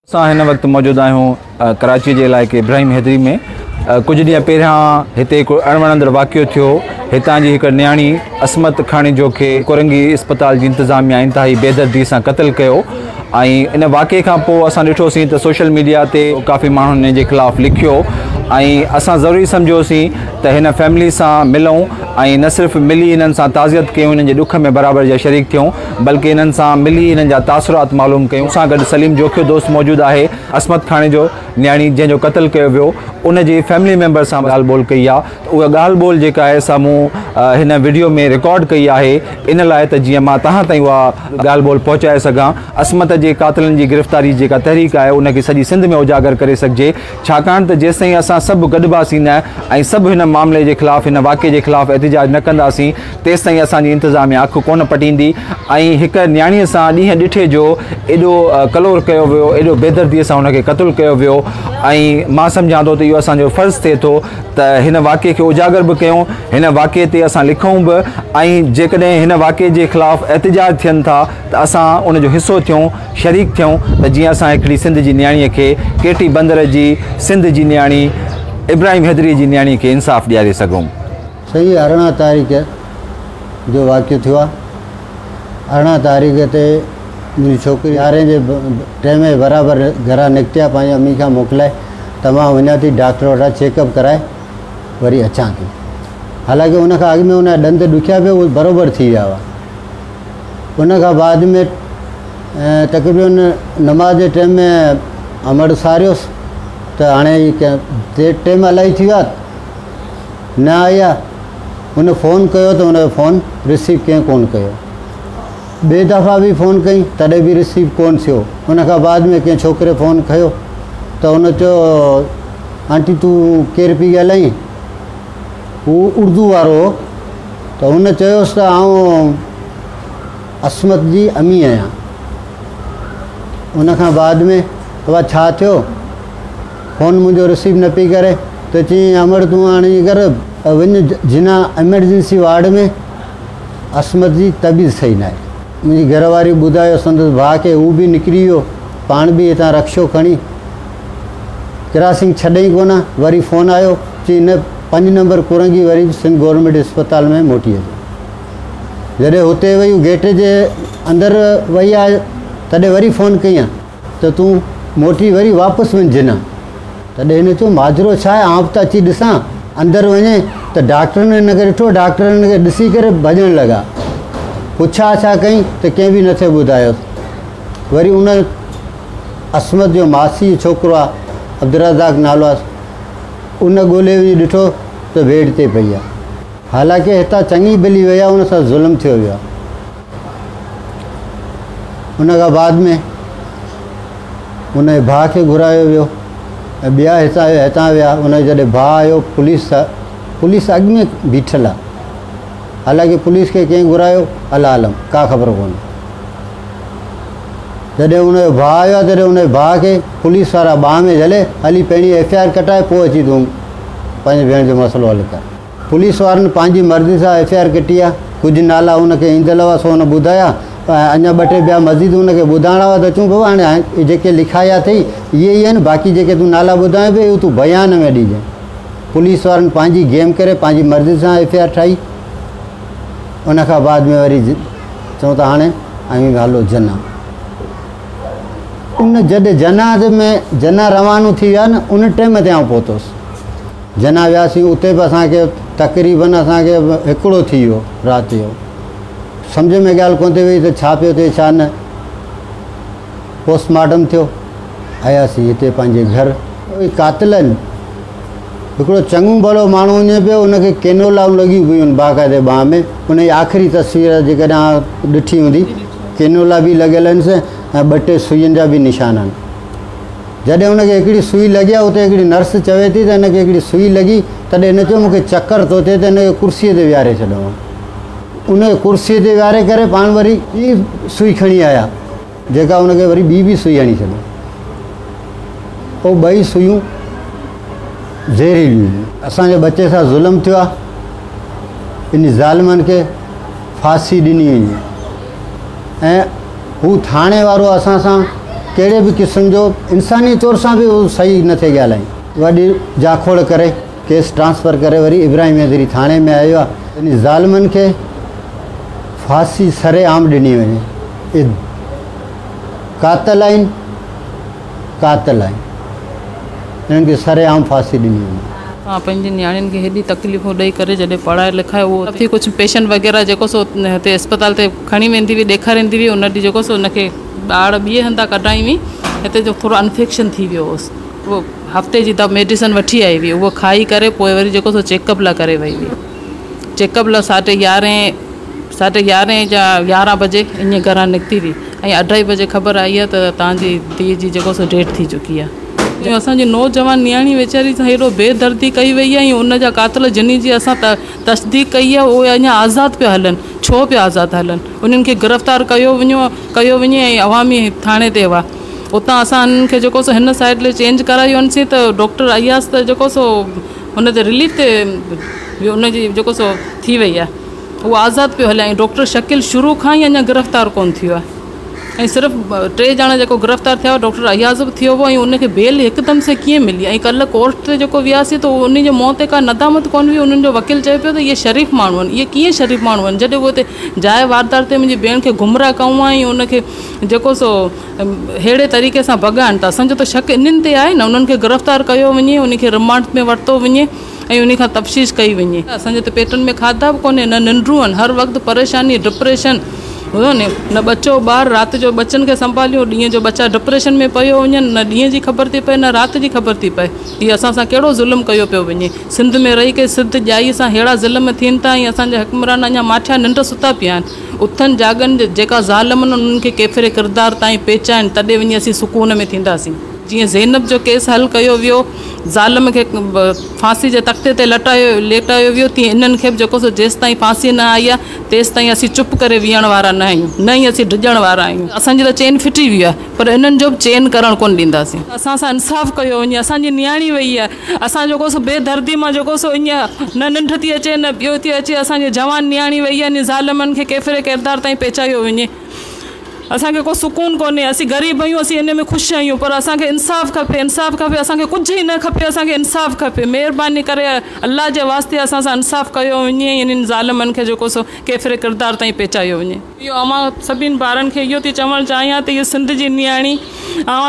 इन वक्त मौजूद आहियूं कराची के इलाइक़े इब्राहिम हैदरी में। कुछ ॾींहं पहिरियां हिते अणवणंदड़ वाक़ियो थियो। हितां जी हिकु न्याणी असमत खाणी जो खे कोरंगी अस्पताल जी इंतज़ामिया इंतहाई बेदर्दी सां क़त्ल कयो। इन वाक़े खां पोइ असां ॾिठोसीं त सोशल मीडिया ते काफ़ी माण्हुनि हिन जे ख़िलाफ़ु लिखियो असां ज़रूरी सम्झोसीं त हिन फैमिली सां मिलूं न सिर्फ़ु मिली इन्हनि सां ताज़ियत कयूं, इन्हनि जे ॾुख में बराबरि जा शरीक थियूं, बल्कि इन्हनि सां मिली इन्हनि जा तासुरात मालूम कयूं। असां गॾु सलीम जोखियो दोस्त मौजूदु आहे, असमत खाणे जो न्याणी जंहिंजो क़त्ल कयो वियो, उन जी फैमिली मेंबर सां ॻाल्हि ॿोल कई आहे। उहा ॻाल्हि ॿोल जेका आहे साम्हूं हिन वीडियो में रिकॉर्ड कई आहे इन लाइ त जीअं मां तव्हां ताईं उहा ॻाल्हि ॿोल पहुचाए सघां। असमत जे क़ातिलनि जी गिरफ़्तारी जेका तहरीक आहे उनखे सॼी सिंध में उजागर करे सघिजे, छाकाणि त जेसिताईं असां सभु गॾिबासीं न ऐं सभु हिन मामले जे ख़िलाफ़ु, हिन वाक़े जे ख़िलाफ़ु एहतिजाज न कंदासीं, तेसिताईं असांजी इंतिज़ामिया अखि कोन पटींदी। हिकु न्याणीअ सां ॾींहं ॾिठे जो एॾो कलोर कयो वियो, एॾो बेदर्दीअ सां हुनखे क़त्ल कयो वियो। मां सम्झां थो त इहो असांजो फ़र्ज़ु थिए थो त हिन वाक़े खे उजागर बि कयूं, हिन वाक़े ते असां लिखूं बि जेकॾहिं हिन वाक़े जे ख़िलाफ़ु एहतिजाज थियनि था त असां उनजो हिसो थियूं, शरीक थियूं, त जीअं असां हिकिड़ी सिंध जी न्याणीअ खे, केटी बंदर जी सिंध जी न्याणी इब्राहिम हैदरी जी न्याणी खे इंसाफ़ ॾियारे सघूं। सही 18 तारीख़ जो वाक़ियो थियो आहे। 18 तारीख़ ते मुंहिंजी छोकिरी 11 जे टाइम बराबरि घरां निकिती आहे, पंहिंजी अम्मी खां मोकिलाए त मां वञा थी डॉक्टर वटां चेकअप कराए वरी अचां थी। हालांकि उन खां अॻु में उन जा ॾंद ॾुखिया पिया, उहो बराबरि थी विया हुआ। उन खां बाद में तक़रीबन नमाज़ जे टाइम में अमड़ सारियोसि त हाणे टाइम इलाही थी विया न आई आहे। हुन फ़ोन कयो त हुनजो फ़ोन रिसीव कंहिं कोन कयो। ॿिए दफ़ा बि फ़ोन कई तॾहिं बि रिसीव कोन थियो। हुन खां बाद में कंहिं छोकिरे फ़ोन कयो त हुन चयो आंटी तूं केरु पई ॻाल्हाईं, हू उर्दू वारो हो। त हुन चयोसि त आउं असमत जी अम्मी आहियां। उन खां बाद में तव्हां छा थियो, फ़ोन मुंहिंजो रिसीव न पई करे त चई अमड़ तूं हाणे कर वञ जिना एमरजेंसी वार्ड में, असमत जी तबीयत सही न आहे। मुंहिंजी घरवारी ॿुधायो संदसि भाउ खे, हू बि निकिरी वियो, पाण बि हितां रक्शो खणी क्रॉसिंग छॾई कोन। वरी फ़ोन आयो चई न 5 नंबर कुरंगी वरी सिंध गवर्नमेंट अस्पताल में मोटी अचे। जॾहिं हुते वई गेट जे अंदरि वई आहे तॾहिं वरी फ़ोन कई त तूं मोटी वरी वापसि वञ जिना। तॾहिं हिन चयो माजरो छा आहे, आउं त अची ॾिसां। अंदरि वञे त डॉक्टरनि हिनखे ॾिठो, डॉक्टर हिनखे ॾिसी करे भॼणु लॻा। पुछा छा कई त कंहिं बि नथे ॿुधायोसि। वरी उन असमत जो मासी छोकिरो आहे, अब्दुरज़ाक नालो आहे, उन ॻोल्हे बि ॾिठो त बेड ते पई आहे। हालांकि हितां चङी भली वई आहे, उन सां ज़ुल्म थियो वियो आहे। उन खां बाद में उनजे भाउ खे घुरायो वियो ऐं ॿिया हितां विया। उन जॾहिं भाउ आयो पुलिस अॻु में बीठल आहे। हालांकि पुलिस खे कंहिं घुरायो अला आलम का ख़बर कोन्हे। जॾहिं उनजो भाउ आयो आहे तॾहिं उनजे भाउ खे पुलिस वारा ॿाह में झले हली पहिरीं FIR कटाए पोइ अची तूं पंहिंजे भेण जो मसइलो हल कर। पुलिस वारनि पंहिंजी मर्ज़ी सां FIR कटी आहे। कुझु नाला हुनखे ईंदड़ हुआ सो हुन ॿुधाया, अञा 2-3 ॿिया मज़ीद हुनखे ॿुधाइणा हुआ त चऊं बाबा हाणे जेके लिखाया अथई इहे ई आहिनि, बाक़ी जेके तूं नाला ॿुधाए पई उहो तूं बयान में ॾिजांइ। पुलिस वारनि पंहिंजी गेम करे पंहिंजी मर्ज़ी सां FIR ठाही। उन खां बाद में वरी चऊं त हाणे आयूं हलो जना। उन जॾहिं जना रवानो थी विया न, उन टाइम ते आउं पहुतुसि। जना वियासीं, उते बि असांखे तक़रीबन असांखे हिकिड़ो थी वियो राति जो। सम्झ में ॻाल्हि कोन थी वई त छा पियो थिए छा न। पोस्टमार्टम थियो, आयासीं हिते पंहिंजे घर। क़ातिलनि हिकिड़ो चङो भलो माण्हू वञे पियो, उनखे केनोलाऊं लॻियूं पियूं बाक़ाइदे बाह में। उनजी आख़िरी तस्वीर जेकॾहिं ॾिठी हूंदी, केनोला बि लॻियल आहिनि ऐं 2-3 सुईयुनि जा बि निशान आहिनि। जॾहिं हुनखे हिकिड़ी सुई लॻी आहे, उते हिकिड़ी नर्स चवे थी त हिनखे हिकिड़ी सुई लॻी, तॾहिं हिन चयो मूंखे चकर थो थिए त हिनखे कुर्सीअ ते विहारे छॾियो। उन कुर्सीअ ते विहारे करे पाण वरी ॿी सुई खणी आया, जेका हुनखे वरी ॿी सुई हणी छॾियो। पोइ 2 सुयूं ज़हरीलियूं हुयूं। असांजे बचे सां ज़ुल्म थियो आहे, इन ज़ालिमनि खे फांसी ॾिनी वई ऐं हू थाणे वारो असां सां कहिड़े बि क़िस्म जो इंसानी तौर सां बि उहो सही नथे ॻाल्हाइनि। वॾी जाखोड़ करे केस ट्रांसफ़र करे वरी इब्राहिम हैदरी थाणे में आयो आहे। इन ज़ालिमनि खे फांसी सरेआम ॾिनी वञे। इहे कातल आहिनि, कातल आहिनि, इन्हनि खे सरेआम फांसी ॾिनी वञे। हाँ, पंहिंजी नियाणियुनि खे हेॾी तकलीफ़ूं ॾेई करे जॾहिं पढ़ाए लिखाए उहो थी कुझु पेशेंट वग़ैरह जेको सो हिते अस्पताल ते खणी वेंदी हुई, ॾेखारींदी हुई, उन ॾींहुं जेको सो हुनखे ॿार ॿिए हंधा कढाई हुई, हिते जो थोरो इन्फेक्शन थी वियो हुअसि। उहो हफ़्ते जी त मेडिसिन वठी आई हुई, उहो खाई करे पोइ वरी जेको सो चेकअप लाइ करे वई हुई। चेकअप लाइ 11:30 या 11 बजे ईअं घरां निकिती हुई ऐं 2:30 बजे ख़बर आई आहे त तव्हांजी धीअ जी जेको सो डेथ थी चुकी आहे। असांजी नौजवान नियाणी वेचारी सां हेॾो बेदर्दी कई वई आहे ऐं उनजा कातिल जिनी जी असां तस्दीक कई आहे उहे अञा आज़ादु पिया हलनि। छो पिया आज़ादु हलनि? उन्हनि खे गिरफ़्तार कयो वञे ऐं अवामी थाणे ते हुआ। उतां असां उन्हनि खे जेको सो हिन साइड ले चेंज कराई वञसीं त डॉक्टर अयास त जेको सो हुन ते रिलीफ ते उनजी जेको सो थी वई आहे, उहो आज़ादु पियो हले। ऐं डॉक्टर शकील शुरू खां ई अञा गिरफ़्तार कोन थियो आहे ऐं सिर्फ़ु 3 ॼणा जेको गिरफ़्तार थिया हुआ, डॉक्टर अयाज़ बि थियो हुओ ऐं उनखे बेल हिकदमि से कीअं मिली। ऐं कल्ह कोर्ट ते जेको वियासीं त उन जे मौत ते का नदामत कोन हुई। उन्हनि जो वकील चए पियो त इहे शरीफ़ माण्हू आहिनि। इहे कीअं शरीफ़ माण्हू आहिनि जॾहिं उहो हिते जाइ वारदात ते मुंहिंजी भेण खे गुमराह कयूं ऐं उनखे जेको सो अहिड़े तरीक़े सां भॻाइनि। त असांजो त शक इन्हनि ते आहे न। उन्हनि खे गिरफ़्तार कयो वञे, उनखे रिमांड में वरितो वञे ऐं उन खां तफ़्तीश कई वञे। असांजे त पेटनि में खाधा बि कोन्हे, न निंड्रूं आहिनि, हर वक़्तु परेशानी, डिप्रेशन। ॿुधो न बच्चो ॿार राति जो बच्चनि खे संभालियो, ॾींहं जो बच्चा डिप्रेशन में पियो वञनि, न ॾींहं जी ख़बर थी पए न राति जी ख़बर थी पए। हीअ असां सां कहिड़ो ज़ुल्म कयो पियो वञे। सिंध में रही करे सिंध ॼाई सां अहिड़ा ज़ुल्म थियनि था ऐं असांजा हुक्मरान अञा माठिया निंड सुता पिया आहिनि। उथनि जागनि जेका ज़ालिमनि उन्हनि खे केतिरे किरदार ताईं पेचाइनि, तॾहिं वञी असीं सुकून में थींदासीं। जीअं ज़ैनब जो केस हल कयो वियो, ज़ालिम खे फांसी जे तख़्ते ते लेटायो वियो, तीअं इन्हनि खे बि जेको सो जेसि ताईं फांसी न आई आहे तेसि ताईं असीं चुप करे विहण वारा न आहियूं, न ई असीं डिॼण वारा आहियूं। असांजी त चेन फिटी वई आहे, पर इन्हनि जो बि चेन करणु कोन ॾींदासीं। असां सां इंसाफ़ कयो वञे। असांजी नियाणी वई आहे, असां जेको सो बेदर्दी मां जेको सो ईअं न निंड थी अचे न ॿियो थी अचे। असांजी जवान नियाणी वई आहे, ज़ालिमनि खे केतिरे किरदार ताईं पेचायो वञे। असांखे को सुकून कोन्हे। असीं ग़रीब आहियूं, असीं इन में ख़ुशि आहियूं, पर असांखे इंसाफ़ खपे, इंसाफ़ खपे। असांखे कुझु ई न खपे, असांखे इंसाफ़ खपे। महिरबानी करे अल्लाह जे वास्ते असां सां इंसाफ़ कयो वञे, इन्हनि ज़ालिमनि खे जेको सो केतिरे किरदार ताईं पेचायो वञे। इहो मां सभिनि ॿारनि खे इहो थी चवणु चाहियां त इहो सिंध जी नियाणी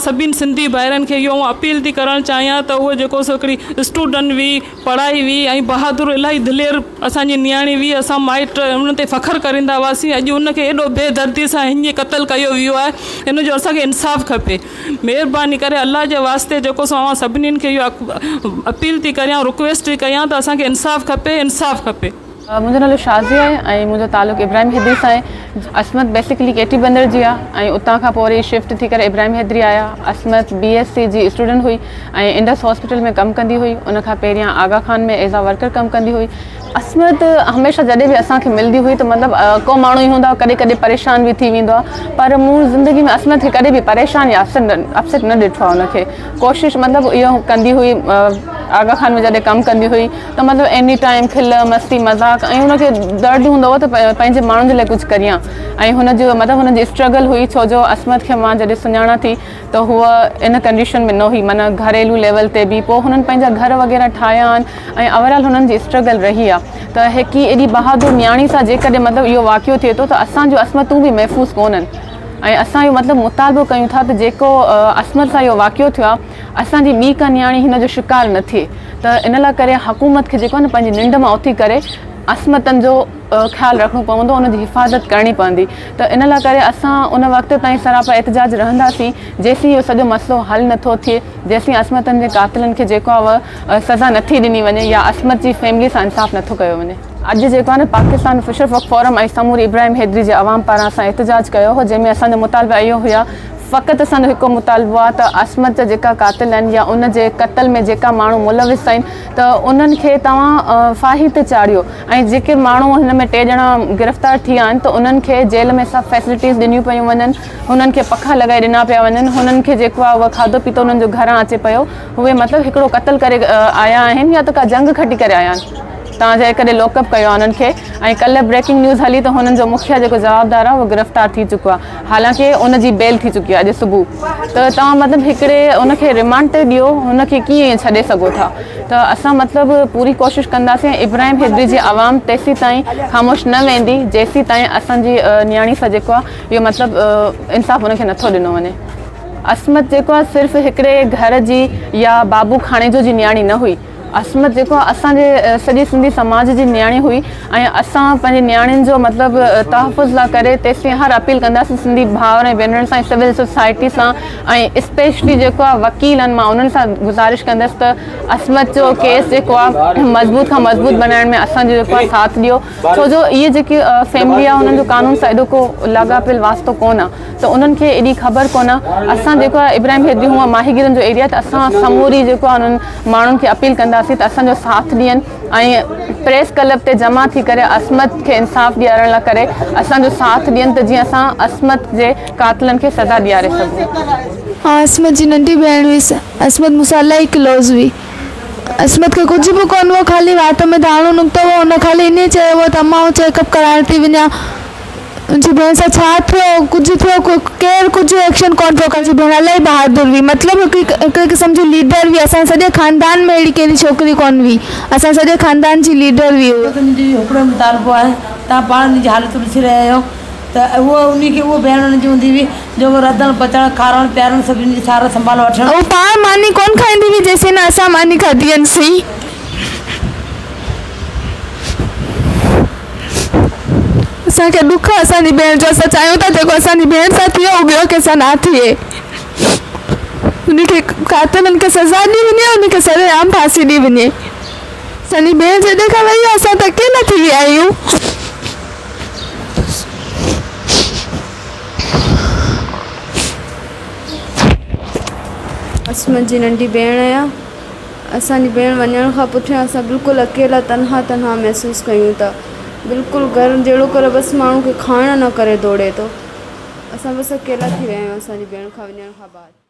सभिनि सिंधी भाइरनि खे इहो अपील थी करणु चाहियां त उहो जेको सो हिकिड़ी स्टूडेंट हुई, पढ़ाई हुई ऐं बहादुर इलाही दिलेर असांजी नियाणी हुई। असां माइट उन ते फ़ख़्रु करींदा हुआसीं। अॼु उनखे एॾो बेदर्दी सां हीअं क़तल कयो वियो आहे, हिन जो असांखे इंसाफ़ खपे। महिरबानी करे अल्लाह जे वास्ते जेको सो सभिनीनि खे इहो अपील थी करियां, रिक्वेस्ट थी कयां त असांखे इंसाफ़ खपे, इंसाफ़ खपे। मुंहिंजो नालो शाज़िया आहे ऐं मुंहिंजो तालुक़ु इब्राहिम हैदरी सां आहे। असमत बेसिकली केटी बंदर जी आहे ऐं उतां खां पोइ वरी शिफ्ट थी करे इब्राहिम हैदरी आया। असमत BSc जी स्टूडेंट हुई ऐं इंडस हॉस्पिटल में कमु कंदी हुई। उनखां पहिरियां आगा खान में एज़ अ वर्कर कमु कंदी हुई। असमत हमेशह जॾहिं बि असांखे मिलंदी हुई त मतिलबु को माण्हू ई हूंदा, कॾहिं कॾहिं परेशान बि थी वेंदो आहे, पर मूं ज़िंदगी में असमत खे कॾहिं बि परेशान या अपसेट न ॾिठो आहे। उनखे कोशिशि मतिलबु इहो कंदी हुई। आगा खान में जॾहिं कमु कंदी हुई त मतिलबु एनी टाइम खिल मस्ती मज़ाक ऐं हुनखे दर्द हूंदो हो त पंहिंजे माण्हुनि जे लाइ कुझु करियां। ऐं हुनजो मतिलबु हुनजी स्ट्रगल हुई, छो जो असमत खे मां जॾहिं सुञाणा थी त हूअ इन कंडीशन में न हुई, माना घरेलू लेवल ते बि। पोइ हुननि पंहिंजा घर वग़ैरह ठाहिया आहिनि ऐं ओवरऑल हुननि जी स्ट्रगल रही आहे। त हिकु एॾी बहादुर नियाणी सां जेकॾहिं मतिलबु इहो वाक़ियो थिए थो त असांजो असमतूं बि महफ़ूज़ कोन्हनि ऐं असां इहो मतिलबु मुतालबो कयूं था त जेको असमत सां इहो वाक़ियो थियो आहे असांजी ॿी का नियाणी हिन जो शिकार न थिए। त इन लाइ करे हुकूमत खे जेको आहे न पंहिंजी निंड मां उथी करे असमतनि जो ख़्यालु रखणो पवंदो, उनजी हिफ़ाज़त करणी पवंदी। त इन लाइ करे असां उन वक़्त ताईं सरापा एहतजाज रहंदासीं जेसीं इहो सॼो मसइलो हल नथो थिए, जेसीं असमतनि जे कातिलनि खे जेको आहे उहा सज़ा नथी ॾिनी वञे या असमत जी फैमिली सां इंसाफ़ नथो कयो वञे। अॼु जेको आहे न पाकिस्तान फिशर वक़्फ़ फोरम ऐं समूरी इब्राहिम हैदरी जे अवाम पारां असां एहतजाज कयो हो, जंहिंमें असांजा मुतालबा इहो हुया। फ़क़ति असांजो हिकु मुतालबो आहे त असमत जा जेका कातिल आहिनि या उन जे क़तल में जेका माण्हू मुलविस आहिनि त उन्हनि खे तव्हां फाही ते चाढ़ियो ऐं जेके माण्हू हिन में 3 ॼणा गिरफ़्तार थी विया आहिनि त उन्हनि खे जेल में सभु फैसिलिटीज़ ॾिनियूं पियूं वञनि, हुननि खे पखा लॻाए ॾिना पिया वञनि, हुननि खे जेको आहे उहो खाधो पीतो उन्हनि जो घरां अचे पियो। उहे मतिलबु हिकिड़ो क़तल करे आया आहिनि या त का जंग खटी करे आया आहिनि। तव्हांजे करे लॉकअप कयो आहे उन्हनि खे ऐं कल्ह ब्रेकिंग न्यूज़ हली त हुननि जो मुखिया जेको जवाबदार आहे उहो गिरफ़्तार थी चुको आहे हालांकि उनजी बेल थी चुकी आहे अॼु सुबुह त तव्हां मतिलबु हिकिड़े उनखे रिमांड ते ॾियो हुनखे कीअं छॾे सघो था त असां मतिलबु पूरी कोशिशि कंदासीं इब्राहिम हैदरी जी आवाम तेसीं ताईं ख़ामोश न वेंदी जेसीं ताईं असांजी न्याणी सां जेको आहे इहो मतिलबु इंसाफ़ हुनखे नथो ॾिनो वञे असमत जेको आहे सिर्फ़ु हिकिड़े घर जी या बाबू खाणेजो जी न्याणी न हुई असमत जेको आहे असांजे सॼे सिंधी समाज जी न्याणी हुई ऐं असां पंहिंजी न्याणियुनि जो मतिलबु तहफ़ुज़ लाइ करे तेसीं हर अपील कंदासीं सिंधी भाउर ऐं भेनरुनि सां सिविल सोसाइटी सां ऐं स्पेशली जेको आहे वकील आहिनि मां उन्हनि सां गुज़ारिश कंदसि त असमत जो केस जेको आहे मज़बूत खां मज़बूत बनाइण में असांजो जेको आहे साथ ॾियो छो जो इहे जेकी फैमिली आहे हुननि जो कानून सां एॾो को लाॻापियल वास्तो कोन आहे त उन्हनि खे एॾी ख़बर कोन आहे असां जेको आहे इब्राहिम हैदरी हूअं माहीगीरनि जो एरिया त असां समूरी जेको आहे उन्हनि माण्हुनि खे अपील कंदासीं त असांजो साथ ॾियनि ऐं प्रेस क्लब ते जमा थी करे असमत खे इंसाफ़ ॾियारण लाइ करे असांजो साथ ॾियनि त जीअं असां असमत जे कातिलनि खे सज़ा ॾियारे सघूं हाँ असमत जी नंढी भेण हुई असमत मूंसां इलाही क्लोज़ हुई असमत खे कुझु बि कोन हुओ ख़ाली वात में दाणो निकितो हुओ हुन ख़ाली ईअं चयो हुओ त मां चेकअप कराइण थी वञा मुंहिंजी भेण सां छा थियो कुझु थियो केरु कुझु एक्शन कोन पियो करे भेण इलाही बहादुर हुई मतिलबु हिकिड़े क़िस्म जी लीडर हुई असां सॼे ख़ानदान में अहिड़ी कहिड़ी छोकिरी कोन हुई असां सॼे ख़ानदान जी लीडर हुई मुंहिंजी हिकिड़ो मुतालबो आहे तव्हां पाण हुनजी हालत ॾिसी रहिया आहियो त उहो भेण हुनजी हूंदी हुई जेको रधणु पचणु खारणु पीआरणु सभिनी जी सार संभाल वठणु ऐं पाण मानी कोन खाईंदी हुई जेसीं न असां मानी खाधी आहिनि सही असांखे दुख असांजी भेण जो असां चाहियूं था जेको असांजी भेण सां थियो उहो ॿियो कंहिंसां न थिए उनखे कातिलनि खे सज़ा ॾी वञे उनखे सरेआम फांसी ॾी वञे असांजी भेण जॾहिं खां वई आहे असां त अकेला थी विया आहियूं असमत जी नंढी भेण आहे असांजी भेण वञण खां पुठियां असां बिल्कुलु अकेला तन्हा महसूसु कयूं था बिल्कुलु घर जहिड़ो करे बसि माण्हू खे खाइण न करे दौड़े थो असां बसि अकेला थी विया आहियूं असांजी भेण खां वञण खां बाद